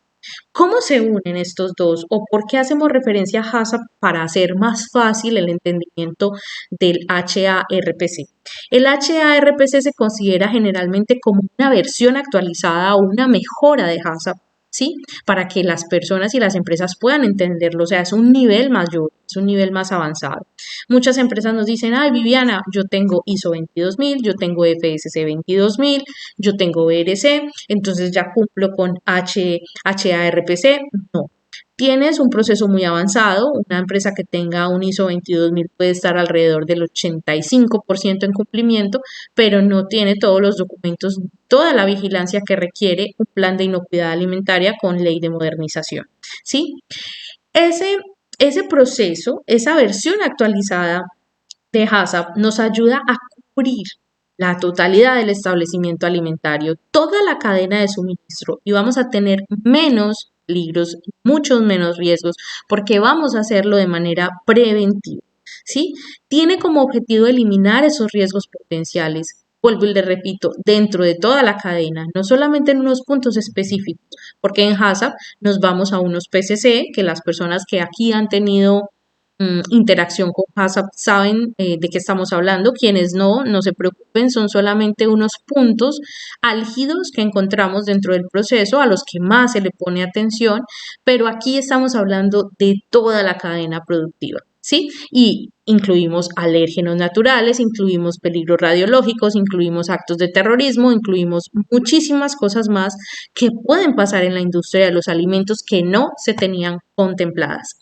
Speaker 2: ¿Cómo se unen estos dos o por qué hacemos referencia a HACCP para hacer más fácil el entendimiento del HARPC? El HARPC se considera generalmente como una versión actualizada o una mejora de HACCP, ¿sí? Para que las personas y las empresas puedan entenderlo, o sea, es un nivel mayor, es un nivel más avanzado. Muchas empresas nos dicen, ay, Viviana, yo tengo ISO 22000, yo tengo FSC 22000, yo tengo BRC, entonces ya cumplo con HARPC. No. Tienes un proceso muy avanzado, una empresa que tenga un ISO 22000 puede estar alrededor del 85% en cumplimiento, pero no tiene todos los documentos, toda la vigilancia que requiere un plan de inocuidad alimentaria con ley de modernización, ¿sí? Ese, ese proceso, esa versión actualizada de HACCP nos ayuda a cubrir la totalidad del establecimiento alimentario, toda la cadena de suministro y vamos a tener menos peligros, muchos menos riesgos, porque vamos a hacerlo de manera preventiva, ¿sí? Tiene como objetivo eliminar esos riesgos potenciales. Vuelvo y le repito, dentro de toda la cadena, no solamente en unos puntos específicos, porque en HACCP nos vamos a unos PCC, que las personas que aquí han tenido interacción con HACCP saben de qué estamos hablando. Quienes no, no se preocupen, son solamente unos puntos álgidos que encontramos dentro del proceso a los que más se le pone atención, pero aquí estamos hablando de toda la cadena productiva, ¿sí? Y incluimos alérgenos naturales, incluimos peligros radiológicos, incluimos actos de terrorismo, incluimos muchísimas cosas más que pueden pasar en la industria de los alimentos que no se tenían contempladas.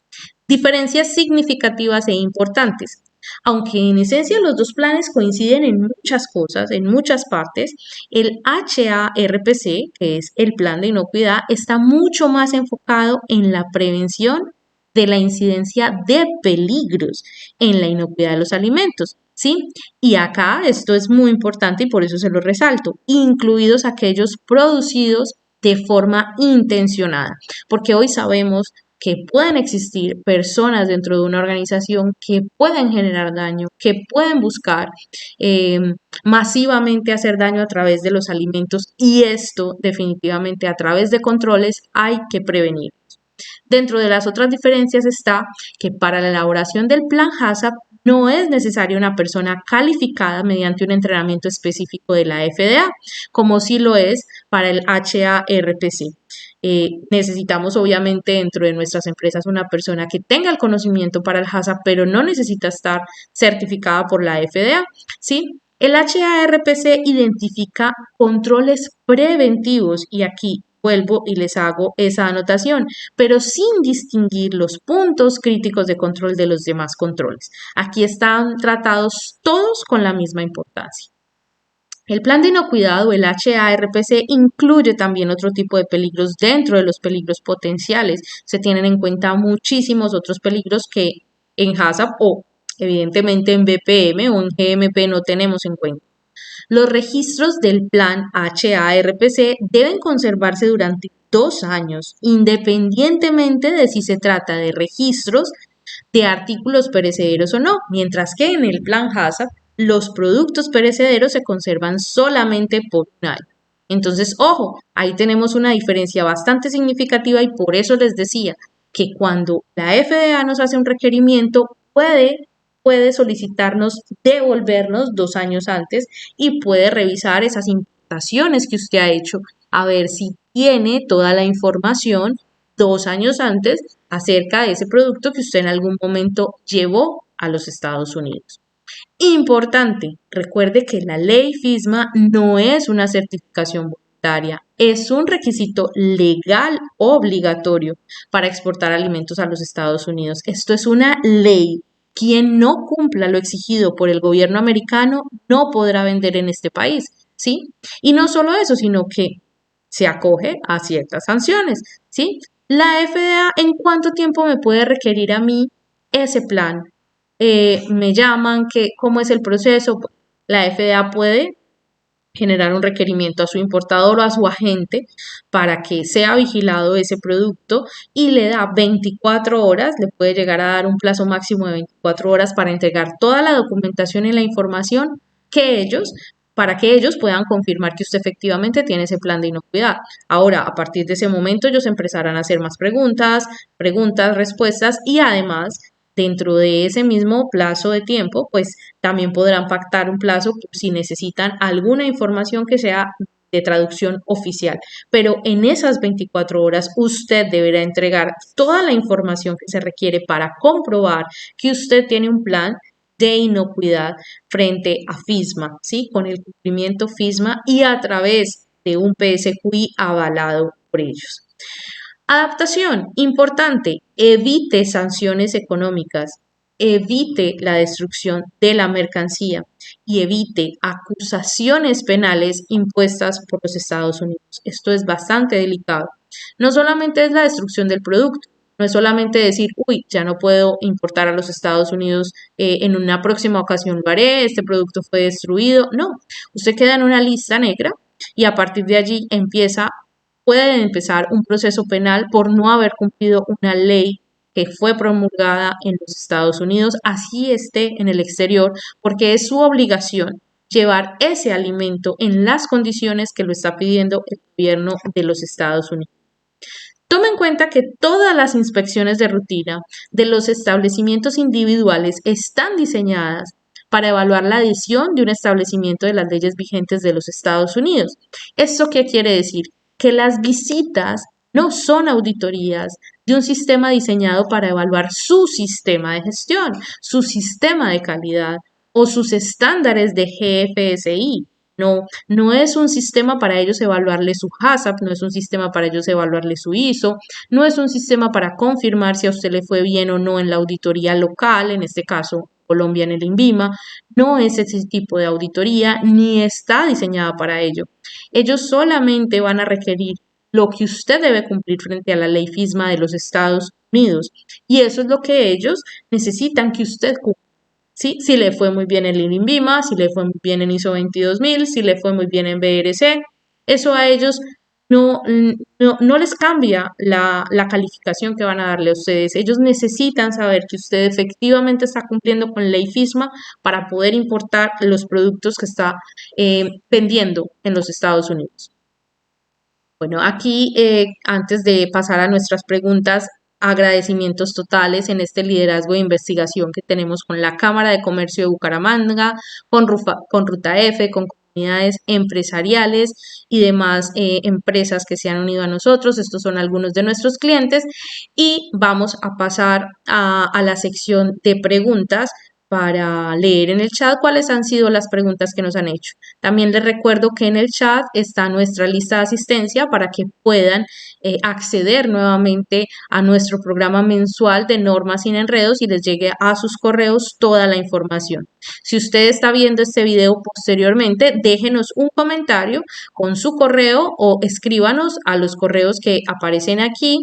Speaker 2: Diferencias significativas e importantes. Aunque en esencia los dos planes coinciden en muchas cosas, en muchas partes, el HARPC, que es el plan de inocuidad, está mucho más enfocado en la prevención de la incidencia de peligros en la inocuidad de los alimentos, ¿sí? Y acá esto es muy importante y por eso se lo resalto, incluidos aquellos producidos de forma intencionada, porque hoy sabemos que pueden existir personas dentro de una organización que pueden generar daño, que pueden buscar eh, masivamente hacer daño a través de los alimentos y esto definitivamente a través de controles hay que prevenir. Dentro de las otras diferencias está que para la elaboración del plan HACCP no es necesaria una persona calificada mediante un entrenamiento específico de la FDA, como sí lo es para el HARPC. Necesitamos obviamente dentro de nuestras empresas una persona que tenga el conocimiento para el HACCP, pero no necesita estar certificada por la FDA, ¿sí? El HARPC identifica controles preventivos y aquí vuelvo y les hago esa anotación, pero sin distinguir los puntos críticos de control de los demás controles. Aquí están tratados todos con la misma importancia. El plan de inocuidad o el HARPC incluye también otro tipo de peligros dentro de los peligros potenciales. Se tienen en cuenta muchísimos otros peligros que en HACCP o evidentemente en BPM o en GMP no tenemos en cuenta. Los registros del plan HARPC deben conservarse durante 2 años, independientemente de si se trata de registros de artículos perecederos o no, mientras que en el plan HACCP los productos perecederos se conservan solamente por un año. Entonces, ojo, ahí tenemos una diferencia bastante significativa y por eso les decía que cuando la FDA nos hace un requerimiento puede solicitarnos devolvernos 2 años antes y puede revisar esas importaciones que usted ha hecho a ver si tiene toda la información 2 años antes acerca de ese producto que usted en algún momento llevó a los Estados Unidos. Importante, recuerde que la ley FISMA no es una certificación voluntaria, es un requisito legal obligatorio para exportar alimentos a los Estados Unidos. Esto es una ley. Quien no cumpla lo exigido por el gobierno americano no podrá vender en este país, ¿sí? Y no solo eso, sino que se acoge a ciertas sanciones, ¿sí? La FDA, ¿en cuánto tiempo me puede requerir a mí ese plan? Me llaman, ¿cómo es el proceso? La FDA puede generar un requerimiento a su importador o a su agente para que sea vigilado ese producto y le da 24 horas, le puede llegar a dar un plazo máximo de 24 horas para entregar toda la documentación y la información para que ellos puedan confirmar que usted efectivamente tiene ese plan de inocuidad. Ahora, a partir de ese momento, ellos empezarán a hacer más preguntas, respuestas y además dentro de ese mismo plazo de tiempo, pues también podrán pactar un plazo si necesitan alguna información que sea de traducción oficial. Pero en esas 24 horas usted deberá entregar toda la información que se requiere para comprobar que usted tiene un plan de inocuidad frente a FISMA, ¿sí? Con el cumplimiento FISMA y a través de un PSQI avalado por ellos. Adaptación, importante, evite sanciones económicas, evite la destrucción de la mercancía y evite acusaciones penales impuestas por los Estados Unidos. Esto es bastante delicado. No solamente es la destrucción del producto, no es solamente decir, uy, ya no puedo importar a los Estados Unidos, en una próxima ocasión lo haré, este producto fue destruido. No, usted queda en una lista negra y a partir de allí puede empezar un proceso penal por no haber cumplido una ley que fue promulgada en los Estados Unidos, así esté en el exterior, porque es su obligación llevar ese alimento en las condiciones que lo está pidiendo el gobierno de los Estados Unidos. Toma en cuenta que todas las inspecciones de rutina de los establecimientos individuales están diseñadas para evaluar la adhesión de un establecimiento de las leyes vigentes de los Estados Unidos. ¿Esto qué quiere decir? Que las visitas no son auditorías de un sistema diseñado para evaluar su sistema de gestión, su sistema de calidad o sus estándares de GFSI. No es un sistema para ellos evaluarle su HACCP, no es un sistema para ellos evaluarle su ISO, no es un sistema para confirmar si a usted le fue bien o no en la auditoría local, en este caso Colombia en el INVIMA, no es ese tipo de auditoría ni está diseñada para ello. Ellos solamente van a requerir lo que usted debe cumplir frente a la ley FISMA de los Estados Unidos. Y eso es lo que ellos necesitan que usted cumpla. ¿Sí? Si le fue muy bien en INVIMA, si le fue muy bien en ISO 22000, si le fue muy bien en BRC, eso a ellos no les cambia la calificación que van a darle a ustedes. Ellos necesitan saber que usted efectivamente está cumpliendo con ley FISMA para poder importar los productos que está vendiendo en los Estados Unidos. Bueno, aquí antes de pasar a nuestras preguntas, agradecimientos totales en este liderazgo de investigación que tenemos con la Cámara de Comercio de Bucaramanga, con Ruta F, con comunidades empresariales y demás empresas que se han unido a nosotros. Estos son algunos de nuestros clientes y vamos a pasar a la sección de preguntas para leer en el chat cuáles han sido las preguntas que nos han hecho. También les recuerdo que en el chat está nuestra lista de asistencia para que puedan acceder nuevamente a nuestro programa mensual de normas sin enredos y les llegue a sus correos toda la información. Si usted está viendo este video posteriormente, déjenos un comentario con su correo o escríbanos a los correos que aparecen aquí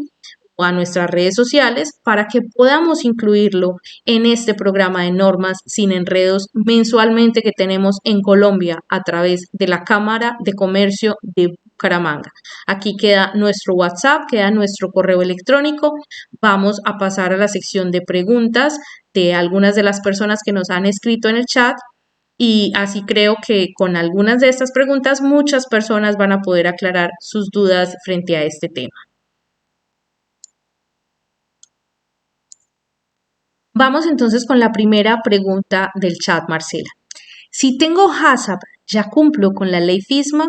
Speaker 2: o a nuestras redes sociales para que podamos incluirlo en este programa de normas sin enredos mensualmente que tenemos en Colombia a través de la Cámara de Comercio de Bucaramanga. Aquí queda nuestro WhatsApp, queda nuestro correo electrónico. Vamos a pasar a la sección de preguntas de algunas de las personas que nos han escrito en el chat. Y así creo que con algunas de estas preguntas muchas personas van a poder aclarar sus dudas frente a este tema. Vamos entonces con la primera pregunta del chat, Marcela. Si tengo HACCP, ¿ya cumplo con la ley FISMA?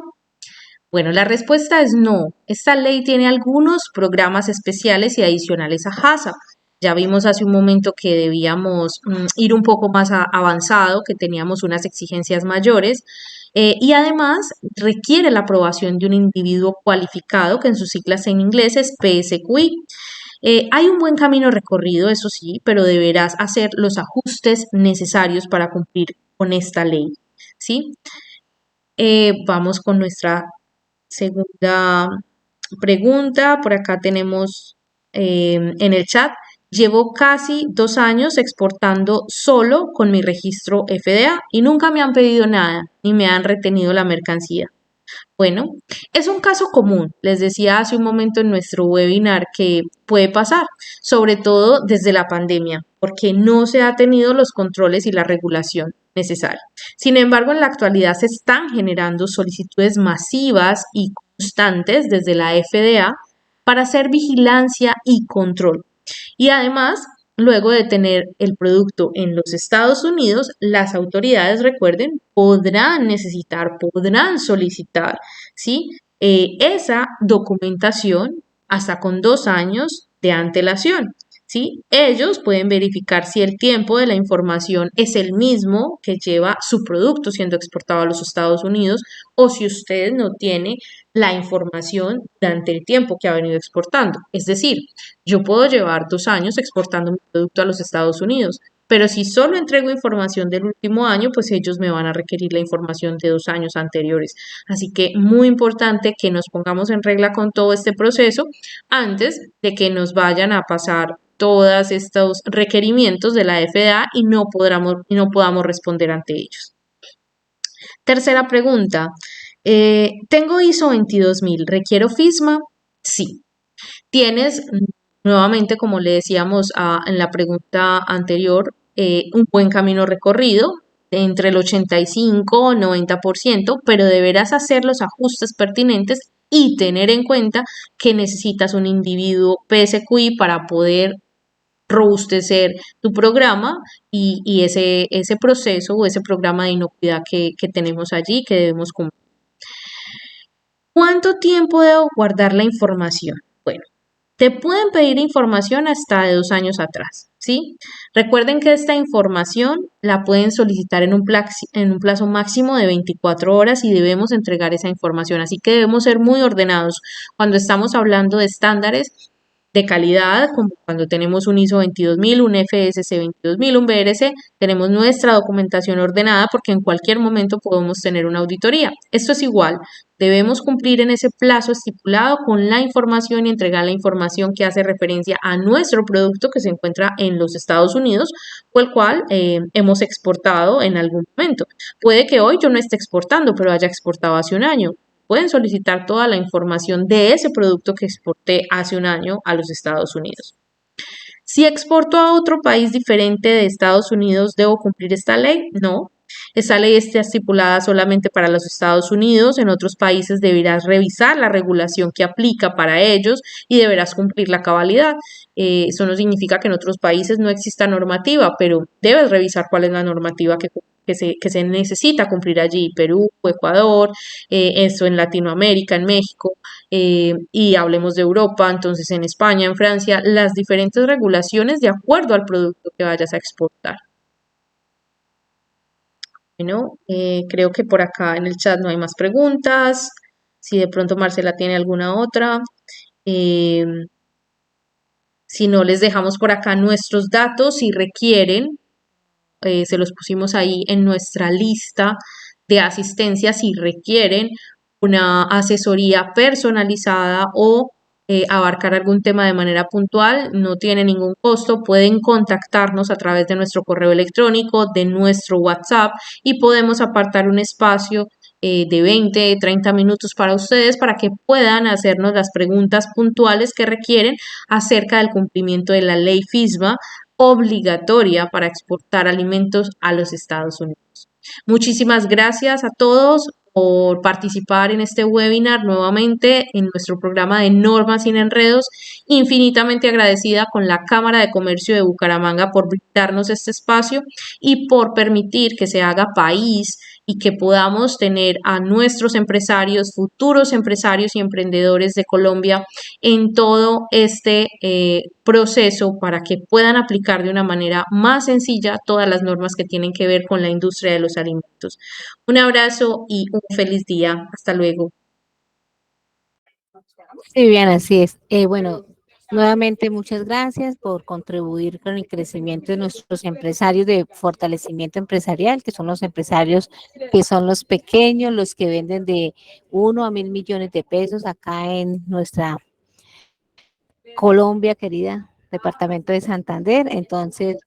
Speaker 2: Bueno, la respuesta es no. Esta ley tiene algunos programas especiales y adicionales a HACCP. Ya vimos hace un momento que debíamos ir un poco más avanzado, que teníamos unas exigencias mayores y además requiere la aprobación de un individuo cualificado, que en sus siglas en inglés es PSQI. Hay un buen camino recorrido, eso sí, pero deberás hacer los ajustes necesarios para cumplir con esta ley, ¿sí? Vamos con nuestra segunda pregunta. Por acá tenemos en el chat. Llevo casi 2 años exportando solo con mi registro FDA y nunca me han pedido nada ni me han retenido la mercancía. Bueno, es un caso común, les decía hace un momento en nuestro webinar que puede pasar, sobre todo desde la pandemia, porque no se ha tenido los controles y la regulación necesaria. Sin embargo, en la actualidad se están generando solicitudes masivas y constantes desde la FDA para hacer vigilancia y control. Y además, luego de tener el producto en los Estados Unidos, las autoridades, recuerden, podrán solicitar, ¿sí? Esa documentación hasta con 2 años de antelación. ¿Sí? Ellos pueden verificar si el tiempo de la información es el mismo que lleva su producto siendo exportado a los Estados Unidos o si usted no tiene la información durante el tiempo que ha venido exportando. Es decir, yo puedo llevar 2 años exportando mi producto a los Estados Unidos, pero si solo entrego información del último año, pues ellos me van a requerir la información de 2 años anteriores. Así que muy importante que nos pongamos en regla con todo este proceso antes de que nos vayan a pasar todos estos requerimientos de la FDA y no podamos responder ante ellos. Tercera pregunta. ¿Tengo ISO 22000? ¿Requiero FISMA? Sí. Tienes, nuevamente, como le decíamos en la pregunta anterior, un buen camino recorrido entre el 85 y 90%, pero deberás hacer los ajustes pertinentes y tener en cuenta que necesitas un individuo PSQI para poder robustecer tu programa y ese proceso o ese programa de inocuidad que tenemos allí que debemos cumplir. ¿Cuánto tiempo debo guardar la información? Bueno, te pueden pedir información hasta de 2 años atrás, ¿sí? Recuerden que esta información la pueden solicitar en un plazo máximo de 24 horas y debemos entregar esa información, así que debemos ser muy ordenados. Cuando estamos hablando de estándares, de calidad, como cuando tenemos un ISO 22000, un FSC 22000, un BRC, tenemos nuestra documentación ordenada porque en cualquier momento podemos tener una auditoría. Esto es igual, debemos cumplir en ese plazo estipulado con la información y entregar la información que hace referencia a nuestro producto que se encuentra en los Estados Unidos o el cual hemos exportado en algún momento. Puede que hoy yo no esté exportando, pero haya exportado hace un año. Pueden solicitar toda la información de ese producto que exporté hace un año a los Estados Unidos. Si exporto a otro país diferente de Estados Unidos, ¿debo cumplir esta ley? No. Esta ley está estipulada solamente para los Estados Unidos. En otros países deberás revisar la regulación que aplica para ellos y deberás cumplir la cabalidad. Eso no significa que en otros países no exista normativa, pero debes revisar cuál es la normativa que se necesita cumplir allí, Perú, Ecuador, eso en Latinoamérica, en México, y hablemos de Europa, entonces en España, en Francia, las diferentes regulaciones de acuerdo al producto que vayas a exportar. Bueno, creo que por acá en el chat no hay más preguntas. Si de pronto Marcela tiene alguna otra. Eh, si no, les dejamos por acá nuestros datos si requieren. Se los pusimos ahí en nuestra lista de asistencia si requieren una asesoría personalizada o abarcar algún tema de manera puntual, no tiene ningún costo, pueden contactarnos a través de nuestro correo electrónico, de nuestro WhatsApp y podemos apartar un espacio de 20, 30 minutos para ustedes para que puedan hacernos las preguntas puntuales que requieren acerca del cumplimiento de la ley FISMA obligatoria para exportar alimentos a los Estados Unidos. Muchísimas gracias a todos por participar en este webinar nuevamente en nuestro programa de Normas sin Enredos. Infinitamente agradecida con la Cámara de Comercio de Bucaramanga por brindarnos este espacio y por permitir que se haga país y que podamos tener a nuestros empresarios, futuros empresarios y emprendedores de Colombia en todo este proceso para que puedan aplicar de una manera más sencilla todas las normas que tienen que ver con la industria de los alimentos. Un abrazo y un feliz día. Hasta luego.
Speaker 1: Sí, bien, así es. Bueno, nuevamente muchas gracias por contribuir con el crecimiento de nuestros empresarios de fortalecimiento empresarial, que son los empresarios que son los pequeños, los que venden de 1 a 1.000 millones de pesos acá en nuestra Colombia, querida, departamento de Santander. Entonces,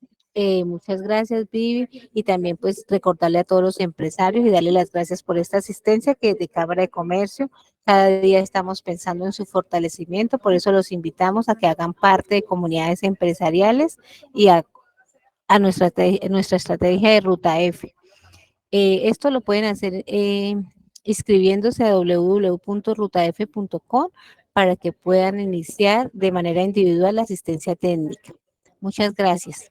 Speaker 1: muchas gracias, Vivi, y también pues recordarle a todos los empresarios y darle las gracias por esta asistencia que de Cámara de Comercio. Cada día estamos pensando en su fortalecimiento, por eso los invitamos a que hagan parte de comunidades empresariales y a nuestra estrategia de Ruta F. Esto lo pueden hacer inscribiéndose a www.rutaf.com para que puedan iniciar de manera individual la asistencia técnica. Muchas gracias.